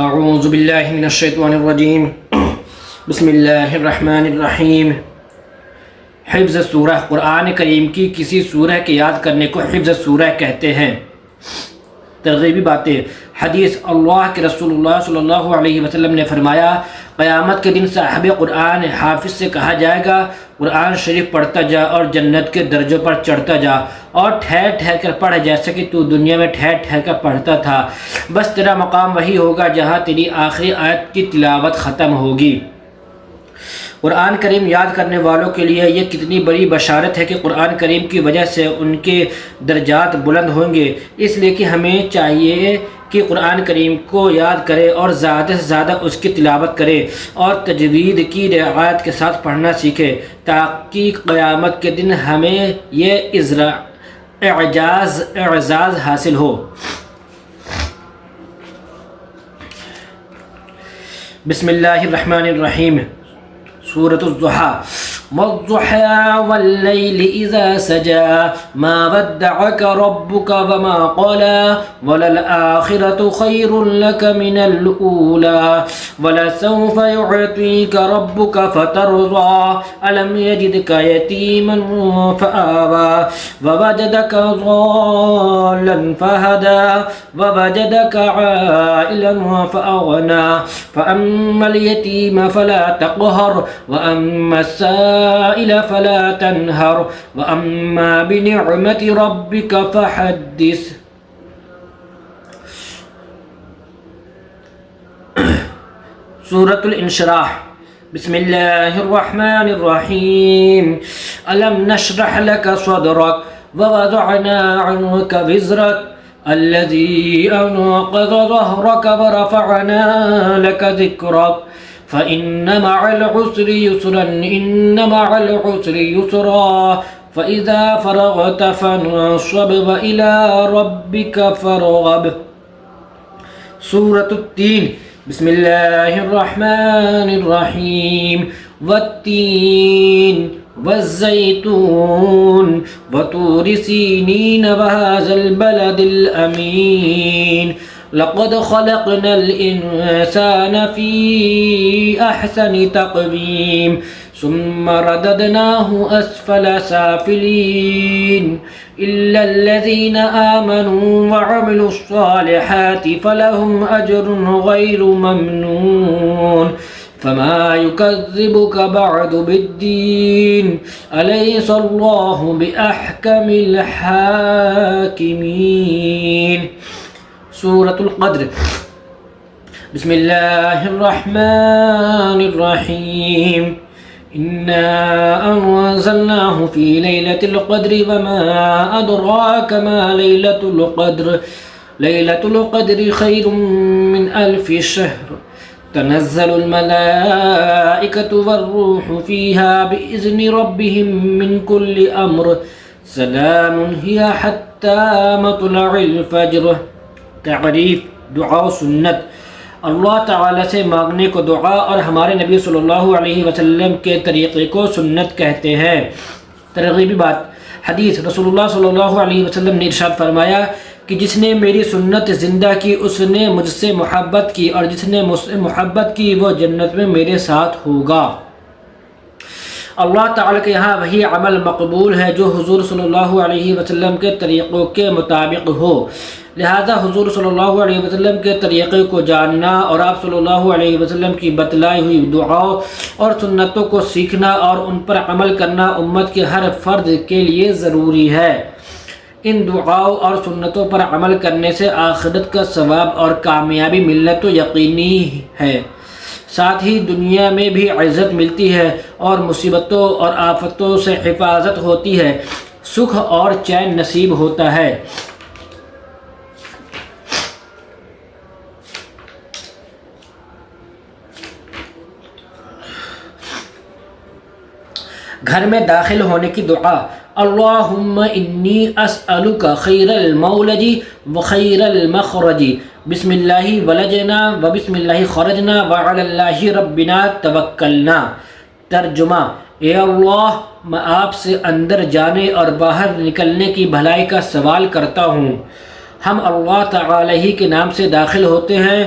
اعوذ باللہ من الشیطان الرجیم بسم اللہ الرحمن الرحیم۔ حفظ سورہ، قرآن کریم کی کسی سورہ کے یاد کرنے کو حفظ سورہ کہتے ہیں۔ ترغیبی باتیں۔ حدیث، اللہ کے رسول اللہ صلی اللہ علیہ وسلم نے فرمایا، قیامت کے دن صاحب قرآن حافظ سے کہا جائے گا، قرآن شریف پڑھتا جا اور جنت کے درجوں پر چڑھتا جا، اور ٹھہر ٹھہر کر پڑھ جیسا کہ تو دنیا میں ٹھہر ٹھہر کر پڑھتا تھا، بس تیرا مقام وہی ہوگا جہاں تیری آخری آیت کی تلاوت ختم ہوگی۔ قرآن کریم یاد کرنے والوں کے لیے یہ کتنی بڑی بشارت ہے کہ قرآن کریم کی وجہ سے ان کے درجات بلند ہوں گے۔ اس لیے کہ ہمیں چاہیے کہ قرآن کریم کو یاد کرے اور زیادہ سے زیادہ اس کی تلاوت کرے اور تجوید کی رعایت کے ساتھ پڑھنا سیکھے، تاکہ قیامت کے دن ہمیں یہ اعزاز حاصل ہو۔ بسم اللہ الرحمن الرحیم۔ سورة الضحى۔ والضحى والليل إذا سجى ما ودعك ربك وما قلى وللآخرة خير لك من الأولى ولسوف يعطيك ربك فترضى ألم يجدك يتيما فآوى ووجدك ضالا فهدى ووجدك عائلا فأغنى فأما اليتيم فلا تقهر وأما السائل فلا تنهر وأما بنعمة ربك فحدث۔ سورة الانشراح۔ بسم الله الرحمن الرحيم۔ ألم نشرح لك صدرك ووضعنا عنك وزرك الذي أنقض ظهرك ورفعنا لك ذكرك فإن مع العسر يسرا إن مع العسر يسرا فإذا فرغت فانصب وإلى ربك فارغب۔ سورة التين۔ بسم الله الرحمن الرحيم۔ والتين والزيتون وطور سينين وهذا البلد الأمين لقد خلقنا الإنسان في أحسن تقويم ثم رددناه أسفل سافلين إلا الذين آمنوا وعملوا الصالحات فلهم أجر غير ممنون فما يكذبك بعد بالدين أليس الله بأحكم الحاكمين۔ سورة القدر۔ بسم الله الرحمن الرحيم۔ إنا أنزلناه في ليلة القدر وما أدراك ما ليلة القدر ليلة القدر خير من 1000 شهر تنزل الملائكة والروح فيها بإذن ربهم من كل أمر سلام هي حتى مطلع الفجر۔ تعریف، دعا و سنت۔ اللہ تعالیٰ سے مانگنے کو دعا اور ہمارے نبی صلی اللہ علیہ وسلم کے طریقے کو سنت کہتے ہیں۔ ترغیبی بات۔ حدیث، رسول اللہ صلی اللہ علیہ وسلم نے ارشاد فرمایا کہ جس نے میری سنت زندہ کی اس نے مجھ سے محبت کی، اور جس نے مجھ سے محبت کی وہ جنت میں میرے ساتھ ہوگا۔ اللہ تعالیٰ کے یہاں وہی عمل مقبول ہے جو حضور صلی اللہ علیہ وسلم کے طریقوں کے مطابق ہو، لہذا حضور صلی اللہ علیہ وسلم کے طریقے کو جاننا اور آپ صلی اللہ علیہ وسلم کی بتلائی ہوئی دعاؤں اور سنتوں کو سیکھنا اور ان پر عمل کرنا امت کے ہر فرد کے لیے ضروری ہے۔ ان دعاؤں اور سنتوں پر عمل کرنے سے آخرت کا ثواب اور کامیابی ملنا تو یقینی ہے، ساتھ ہی دنیا میں بھی عزت ملتی ہے اور مصیبتوں اور آفتوں سے حفاظت ہوتی ہے، سکھ اور چین نصیب ہوتا ہے۔ گھر میں داخل ہونے کی دعا۔ اللہم انی اسألک خیر المولج وخیر المخرج بسم اللہ ولجنا وبسم اللہ خرجنا وعلی اللہ ربنا توکلنا۔ ترجمہ، اے اللہ، میں آپ سے اندر جانے اور باہر نکلنے کی بھلائی کا سوال کرتا ہوں۔ ہم اللہ تعالی ہی کے نام سے داخل ہوتے ہیں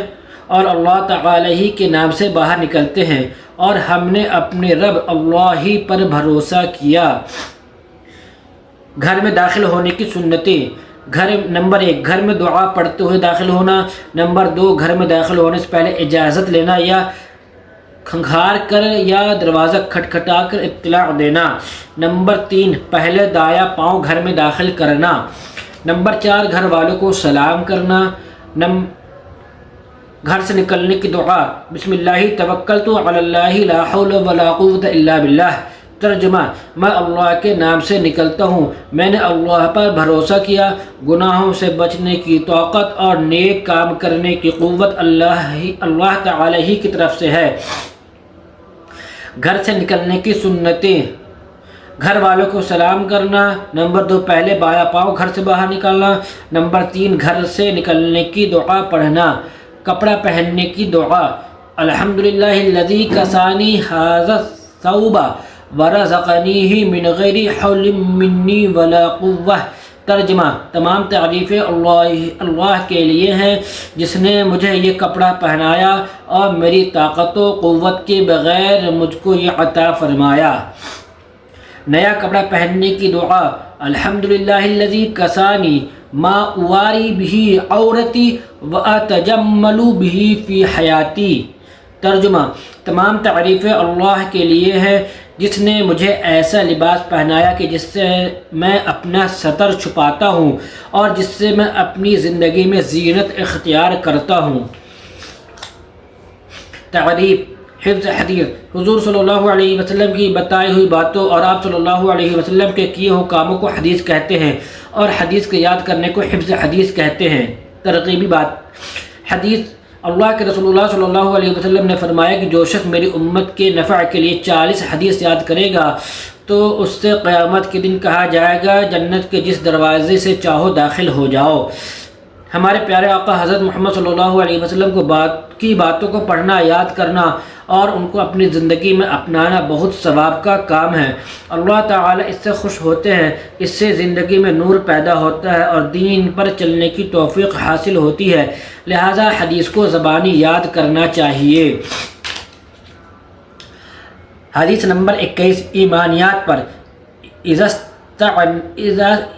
اور اللہ تعالی ہی کے نام سے باہر نکلتے ہیں، اور ہم نے اپنے رب اللہ ہی پر بھروسہ کیا۔ گھر میں داخل ہونے کی سنتیں۔ نمبر 1، گھر میں دعا پڑھتے ہوئے داخل ہونا۔ نمبر 2، گھر میں داخل ہونے سے پہلے اجازت لینا یا کھنگھار کر یا دروازہ کھٹکھٹا کر اطلاع دینا۔ نمبر 3، پہلے دایاں پاؤں گھر میں داخل کرنا۔ نمبر 4، گھر والوں کو سلام کرنا۔ گھر سے نکلنے کی دعا، بسم اللہ توکلت علی اللہ لا حول ولا قوت الا باللہ۔ ترجمہ، میں اللہ کے نام سے نکلتا ہوں، میں نے اللہ پر بھروسہ کیا، گناہوں سے بچنے کی طاقت اور نیک کام کرنے کی قوت اللہ تعالی ہی کی طرف سے ہے۔ گھر سے نکلنے کی سنتیں۔ گھر والوں کو سلام کرنا۔ نمبر 2، پہلے بایاں پاؤں گھر سے باہر نکالنا۔ نمبر 3، گھر سے نکلنے کی دعا پڑھنا۔ کپڑا پہننے کی دعا، الحمدللہ الذی کسانی ھذا الثوب ورزقنیہ من غیر حول منی ولا قوہ۔ ترجمہ، تمام تعریفیں اللہ کے لیے ہیں جس نے مجھے یہ کپڑا پہنایا اور میری طاقت و قوت کے بغیر مجھ کو یہ عطا فرمایا۔ نیا کپڑا پہننے کی دعا، الحمدللہ الذی کسانی ما اواری بہ عورتی واتجمل بہ فی حیاتی۔ ترجمہ، تمام تعریفیں اللہ کے لیے ہیں جس نے مجھے ایسا لباس پہنایا کہ جس سے میں اپنا ستر چھپاتا ہوں اور جس سے میں اپنی زندگی میں زینت اختیار کرتا ہوں۔ تعریف، حفظ حدیث، حضور صلی اللہ علیہ وسلم کی بتائی ہوئی باتوں اور آپ صلی اللہ علیہ وسلم کے کیے ہوئے کاموں کو حدیث کہتے ہیں، اور حدیث کے یاد کرنے کو حفظ حدیث کہتے ہیں۔ ترغیبی بات، حدیث، اللہ کے رسول اللہ صلی اللہ علیہ وسلم نے فرمایا کہ جو شخص میری امت کے نفع کے لیے 40 حدیث یاد کرے گا تو اس سے قیامت کے دن کہا جائے گا جنت کے جس دروازے سے چاہو داخل ہو جاؤ۔ ہمارے پیارے آقا حضرت محمد صلی اللہ علیہ وسلم کی باتوں کو پڑھنا، یاد کرنا اور ان کو اپنی زندگی میں اپنانا بہت ثواب کا کام ہے۔ اللہ تعالی اس سے خوش ہوتے ہیں، اس سے زندگی میں نور پیدا ہوتا ہے اور دین پر چلنے کی توفیق حاصل ہوتی ہے، لہذا حدیث کو زبانی یاد کرنا چاہیے۔ حدیث نمبر 21، ایمانیات پر۔ اذا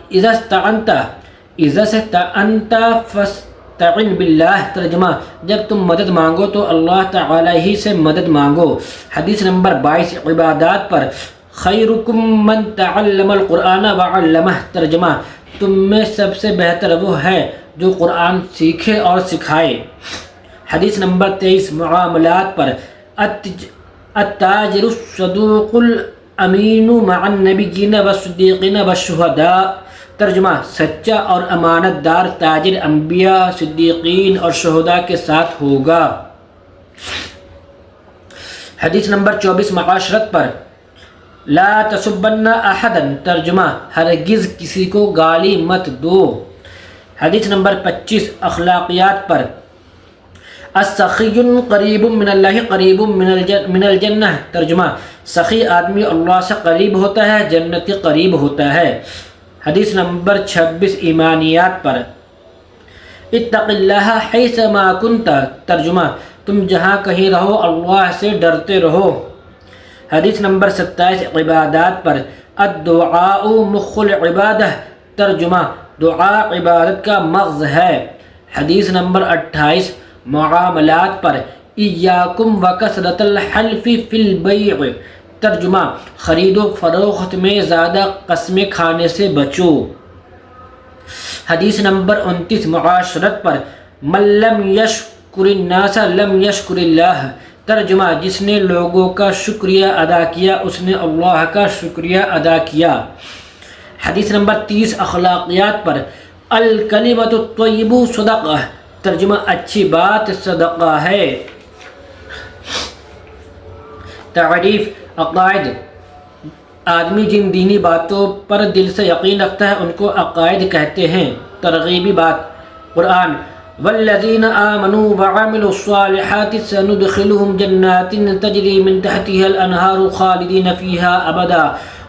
استعنت فاستعن باللہ۔ ترجمہ، جب تم مدد مانگو تو اللہ تعالی ہی سے مدد مانگو۔ حدیث نمبر 22، عبادات پر۔ خیرکم من تعلم القرآن وعلمہ۔ ترجمہ، تم میں سب سے بہتر وہ ہے جو قرآن سیکھے اور سکھائے۔ حدیث نمبر 23، معاملات پر۔ التاجر الصدوق الامین مع النبیین والصدیقین والشہداء۔ ترجمہ، سچا اور امانت دار تاجر انبیاء، صدیقین اور شہداء کے ساتھ ہوگا۔ حدیث نمبر 24، معاشرت پر۔ لا تسبن احدا۔ ترجمہ، ہرگز کسی کو گالی مت دو۔ حدیث نمبر 25، اخلاقیات پر۔ السخی قریب من اللہ قریب من الجنہ۔ ترجمہ، سخی آدمی اللہ سے قریب ہوتا ہے، جنت کے قریب ہوتا ہے۔ حدیث نمبر 26، ایمانیات پر۔ اتق اللہ حیث ما کنت۔ ترجمہ، تم جہاں کہیں رہو اللہ سے ڈرتے رہو۔ حدیث نمبر 27، عبادات پر۔ الدعاء مخ العبادہ۔ ترجمہ، دعا عبادت کا مغز ہے۔ حدیث نمبر 28، معاملات پر۔ ایاکم وکثرۃ الحلف فی البیع۔ ترجمہ، خرید و فروخت میں زیادہ قسمیں کھانے سے بچو۔ حدیث نمبر 29، معاشرت پر۔ من لم یشکر الناس لم یشکر اللہ۔ ترجمہ، جس نے لوگوں کا شکریہ ادا کیا اس نے اللہ کا شکریہ ادا کیا۔ حدیث نمبر 30، اخلاقیات پر۔ الکلمۃ الطیب صدقہ۔ ترجمہ، اچھی بات صدقہ ہے۔ تعریف، عقائد۔ آدمی جن دینی باتوں پر دل سے یقین رکھتا ہے ان کو عقائد کہتے ہیں۔ ترغیبی بات، قرآن۔ والذین آمنوا وعملوا الصالحات سندخلهم جنات تجری من تحتها الانہار خالدین فیہا ابدا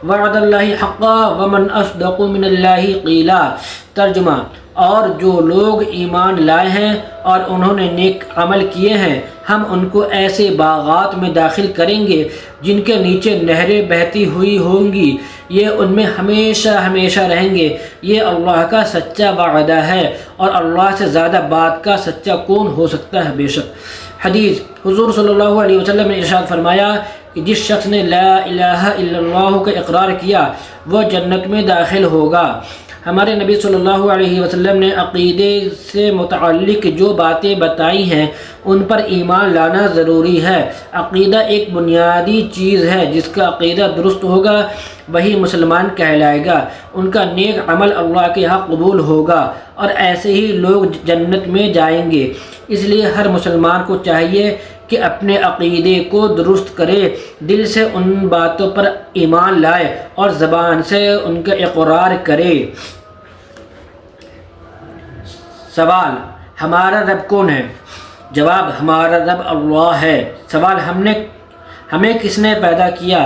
وعد اللہ حقا ومن اصدق من اللہ قیلا۔ ترجمہ، اور جو لوگ ایمان لائے ہیں اور انہوں نے نیک عمل کیے ہیں ہم ان کو ایسے باغات میں داخل کریں گے جن کے نیچے نہریں بہتی ہوئی ہوں گی، یہ ان میں ہمیشہ ہمیشہ رہیں گے۔ یہ اللہ کا سچا وعدہ ہے اور اللہ سے زیادہ بات کا سچا کون ہو سکتا ہے۔ بے شک حدیث حضور صلی اللہ علیہ وسلم نے ارشاد فرمایا کہ جس شخص نے لا الہ الا اللہ کا اقرار کیا وہ جنت میں داخل ہوگا۔ ہمارے نبی صلی اللہ علیہ وسلم نے عقیدے سے متعلق جو باتیں بتائی ہیں ان پر ایمان لانا ضروری ہے۔ عقیدہ ایک بنیادی چیز ہے، جس کا عقیدہ درست ہوگا وہی مسلمان کہلائے گا، ان کا نیک عمل اللہ کے ہاں قبول ہوگا اور ایسے ہی لوگ جنت میں جائیں گے۔ اس لیے ہر مسلمان کو چاہیے کہ اپنے عقیدے کو درست کرے، دل سے ان باتوں پر ایمان لائے اور زبان سے ان کا اقرار کرے۔ سوال: ہمارا رب کون ہے؟ جواب: ہمارا رب اللہ ہے۔ سوال: ہمیں کس نے پیدا کیا؟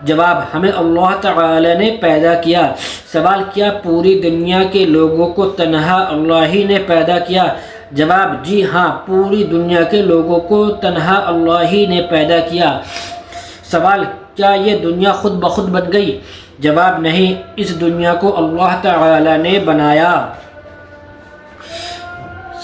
جواب: ہمیں اللہ تعالی نے پیدا کیا۔ سوال: کیا پوری دنیا کے لوگوں کو تنہا اللہ ہی نے پیدا کیا؟ جواب: جی ہاں، پوری دنیا کے لوگوں کو تنہا اللہ ہی نے پیدا کیا۔ سوال: کیا یہ دنیا خود بخود بن گئی؟ جواب: نہیں، اس دنیا کو اللہ تعالی نے بنایا۔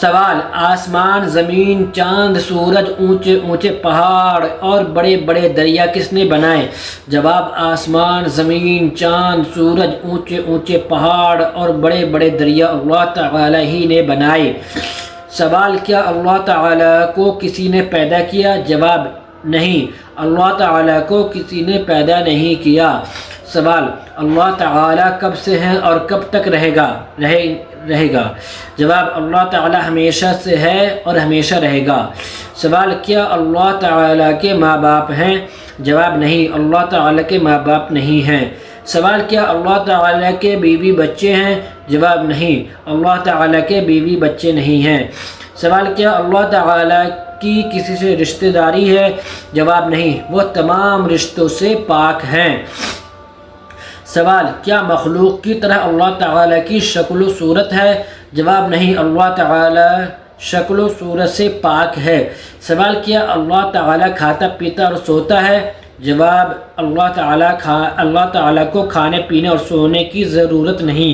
سوال: آسمان، زمین، چاند، سورج، اونچے اونچے پہاڑ اور بڑے بڑے دریا کس نے بنائے؟ جواب: آسمان، زمین، چاند، سورج، اونچے اونچے پہاڑ اور بڑے بڑے دریا اللہ تعالی ہی نے بنائے۔ سوال: کیا اللہ تعالی کو کسی نے پیدا کیا؟ جواب: نہیں، اللہ تعالی کو کسی نے پیدا نہیں کیا۔ سوال: اللہ تعالی کب سے ہے اور کب تک رہے گا؟ جواب: اللہ تعالی ہمیشہ سے ہے اور ہمیشہ رہے گا۔ سوال: کیا اللہ تعالی کے ماں باپ ہیں؟ جواب: نہیں، اللہ تعالی کے ماں باپ نہیں ہیں۔ سوال: کیا اللہ تعالی کے بیوی بچے ہیں؟ جواب: نہیں، اللہ تعالی کے بیوی بچے نہیں ہیں۔ سوال: کیا اللہ تعالی کی کسی سے رشتہ داری ہے؟ جواب: نہیں، وہ تمام رشتوں سے پاک ہیں۔ سوال: کیا مخلوق کی طرح اللہ تعالی کی شکل و صورت ہے؟ جواب: نہیں، اللہ تعالی شکل و صورت سے پاک ہے۔ سوال: کیا اللہ تعالی کھاتا پیتا اور سوتا ہے؟ جواب: اللہ تعالی کو کھانے پینے اور سونے کی ضرورت نہیں۔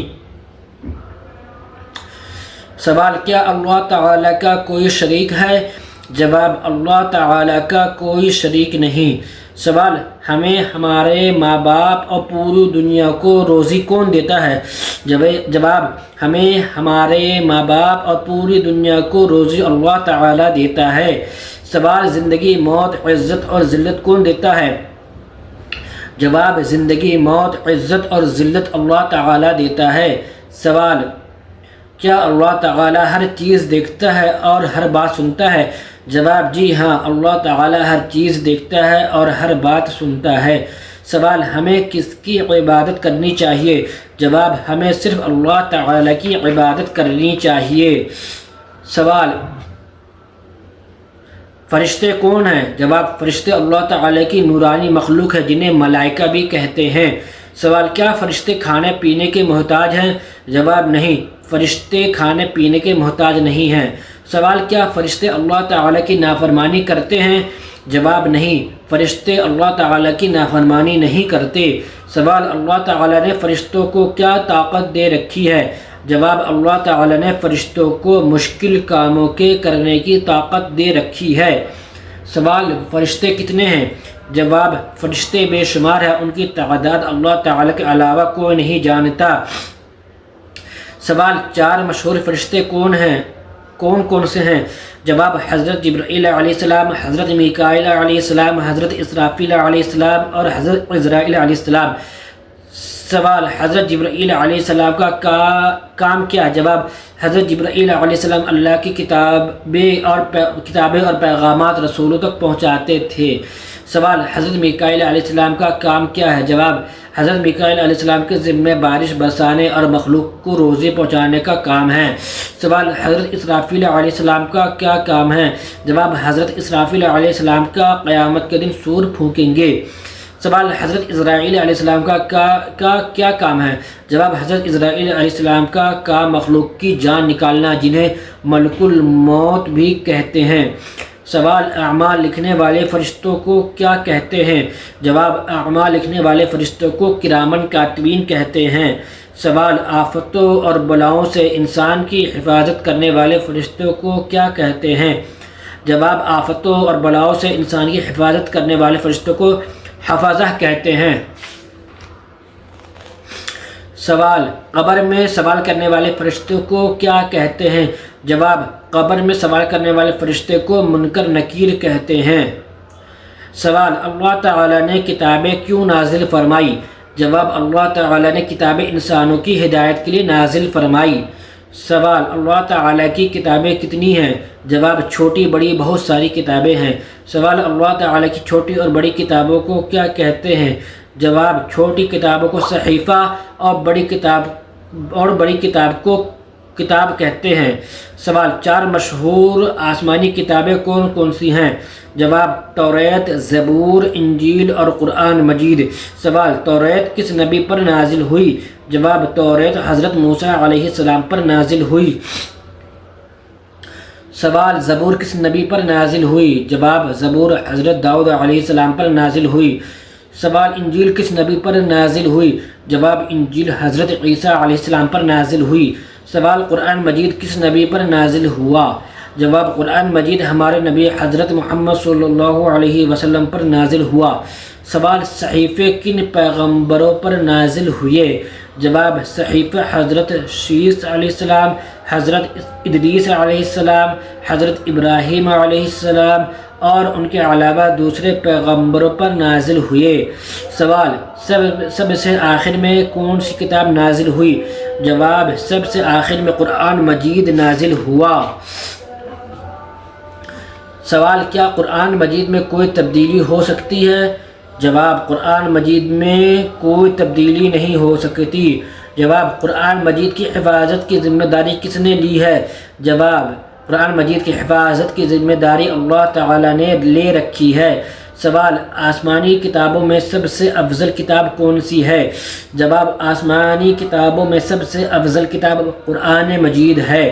سوال: کیا اللہ تعالی کا کوئی شریک ہے؟ جواب: اللہ تعالی کا کوئی شریک نہیں۔ سوال: ہمیں ہمارے ماں باپ اور پوری دنیا کو روزی کون دیتا ہے؟ جواب: ہمیں ہمارے ماں باپ اور پوری دنیا کو روزی اللہ تعالی دیتا ہے۔ سوال: زندگی، موت، عزت اور ذلت کون دیتا ہے؟ جواب: زندگی، موت، عزت اور ذلت اللہ تعالی دیتا ہے۔ سوال: کیا اللہ تعالی ہر چیز دیکھتا ہے اور ہر بات سنتا ہے؟ جواب: جی ہاں، اللہ تعالی ہر چیز دیکھتا ہے اور ہر بات سنتا ہے۔ سوال: ہمیں کس کی عبادت کرنی چاہیے؟ جواب: ہمیں صرف اللہ تعالی کی عبادت کرنی چاہیے۔ سوال: فرشتے کون ہیں؟ جواب: فرشتے اللہ تعالی کی نورانی مخلوق ہے جنہیں ملائکہ بھی کہتے ہیں۔ سوال: کیا فرشتے کھانے پینے کے محتاج ہیں؟ جواب: نہیں، فرشتے کھانے پینے کے محتاج نہیں ہیں۔ سوال: کیا فرشتے اللہ تعالی کی نافرمانی کرتے ہیں؟ جواب: نہیں، فرشتے اللہ تعالی کی نافرمانی نہیں کرتے۔ سوال: اللہ تعالی نے فرشتوں کو کیا طاقت دے رکھی ہے؟ جواب: اللہ تعالی نے فرشتوں کو مشکل کاموں کے کرنے کی طاقت دے رکھی ہے۔ سوال: فرشتے کتنے ہیں؟ جواب: فرشتے بے شمار ہیں، ان کی تعداد اللہ تعالی کے علاوہ کوئی نہیں جانتا۔ سوال: 4 مشہور فرشتے کون کون سے ہیں؟ جواب: حضرت جبرائیل علیہ السلام، حضرت میکائیل علیہ السلام، حضرت اسرافیل علیہ السلام اور حضرت عزرائیل علیہ السلام۔ سوال: حضرت جبرائیل علیہ السلام کا کام کیا؟ جواب: حضرت جبرائیل علیہ السلام اللہ کی کتابیں اور پیغامات رسولوں تک پہنچاتے تھے۔ سوال: حضرت میکائیل علیہ السلام کا کام کیا ہے؟ جواب: حضرت میکائیل علیہ السلام کے ذمہ بارش برسانے اور مخلوق کو روزی پہنچانے کا کام ہے۔ سوال: حضرت اسرافیل علیہ السلام کا کیا کام ہے؟ جواب: حضرت اسرافیل علیہ السلام کا قیامت کے دن سور پھونکیں گے۔ سوال حضرت اسرائیل علیہ السلام کا کیا کام ہے؟ جواب حضرت اسرائیل علیہ السلام کا کام مخلوق کی جان نکالنا جنہیں ملک الموت بھی کہتے ہیں۔ سوال اعمال لکھنے والے فرشتوں کو کیا کہتے ہیں؟ جواب اعمال لکھنے والے فرشتوں کو کرامن کاتبین کہتے ہیں۔ سوال آفتوں اور بلاؤں سے انسان کی حفاظت کرنے والے فرشتوں کو کیا کہتے ہیں؟ جواب آفتوں اور بلاؤں سے انسان کی حفاظت کرنے والے فرشتوں کو حفاظہ کہتے ہیں۔ سوال قبر میں سوال کرنے والے فرشتوں کو کیا کہتے ہیں؟ جواب قبر میں سوال کرنے والے فرشتے کو منکر نکیر کہتے ہیں۔ سوال اللہ تعالیٰ نے کتابیں کیوں نازل فرمائی؟ جواب اللہ تعالیٰ نے کتابیں انسانوں کی ہدایت کے لیے نازل فرمائی۔ سوال اللہ تعالیٰ کی کتابیں کتنی ہیں؟ جواب چھوٹی بڑی بہت ساری کتابیں ہیں۔ سوال اللہ تعالیٰ کی چھوٹی اور بڑی کتابوں کو کیا کہتے ہیں؟ جواب چھوٹی کتابوں کو صحیفہ اور بڑی کتاب کو کتاب کہتے ہیں۔ سوال 4 مشہور آسمانی کتابیں کون کون سی ہیں؟ جواب توریت، زبور، انجیل اور قرآن مجید۔ سوال توریت کس نبی پر نازل ہوئی؟ جواب توریت حضرت موسیٰ علیہ السلام پر نازل ہوئی۔ سوال زبور کس نبی پر نازل ہوئی؟ جواب زبور حضرت داؤد علیہ السلام پر نازل ہوئی۔ سوال انجیل کس نبی پر نازل ہوئی؟ جواب انجیل حضرت عیسیٰ علیہ السلام پر نازل ہوئی۔ سوال قرآن مجید کس نبی پر نازل ہوا؟ جواب قرآن مجید ہمارے نبی حضرت محمد صلی اللہ علیہ وسلم پر نازل ہوا۔ سوال صحیفے کن پیغمبروں پر نازل ہوئے؟ جواب صحیفہ حضرت شیس علیہ السلام، حضرت ادریس علیہ السلام، حضرت ابراہیم علیہ السلام اور ان کے علاوہ دوسرے پیغمبروں پر نازل ہوئے۔ سوال سب سے آخر میں کون سی کتاب نازل ہوئی؟ جواب سب سے آخر میں قرآن مجید نازل ہوا۔ سوال کیا قرآن مجید میں کوئی تبدیلی ہو سکتی ہے؟ جواب قرآن مجید میں کوئی تبدیلی نہیں ہو سکتی۔ جواب قرآن مجید کی حفاظت کی ذمہ داری کس نے لی ہے؟ جواب قرآن مجید کی حفاظت کی ذمہ داری اللہ تعالیٰ نے لے رکھی ہے۔ سوال آسمانی کتابوں میں سب سے افضل کتاب کون سی ہے؟ جواب آسمانی کتابوں میں سب سے افضل کتاب قرآن مجید ہے۔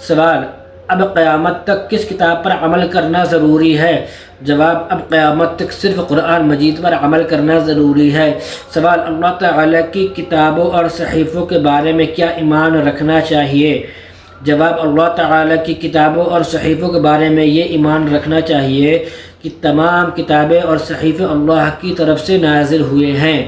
سوال اب قیامت تک کس کتاب پر عمل کرنا ضروری ہے؟ جواب اب قیامت تک صرف قرآن مجید پر عمل کرنا ضروری ہے۔ سوال اللہ تعالیٰ کی کتابوں اور صحیفوں کے بارے میں کیا ایمان رکھنا چاہیے؟ جواب اللہ تعالیٰ کی کتابوں اور صحیفوں کے بارے میں یہ ایمان رکھنا چاہیے کہ تمام کتابیں اور صحیفے اللہ کی طرف سے نازل ہوئے ہیں۔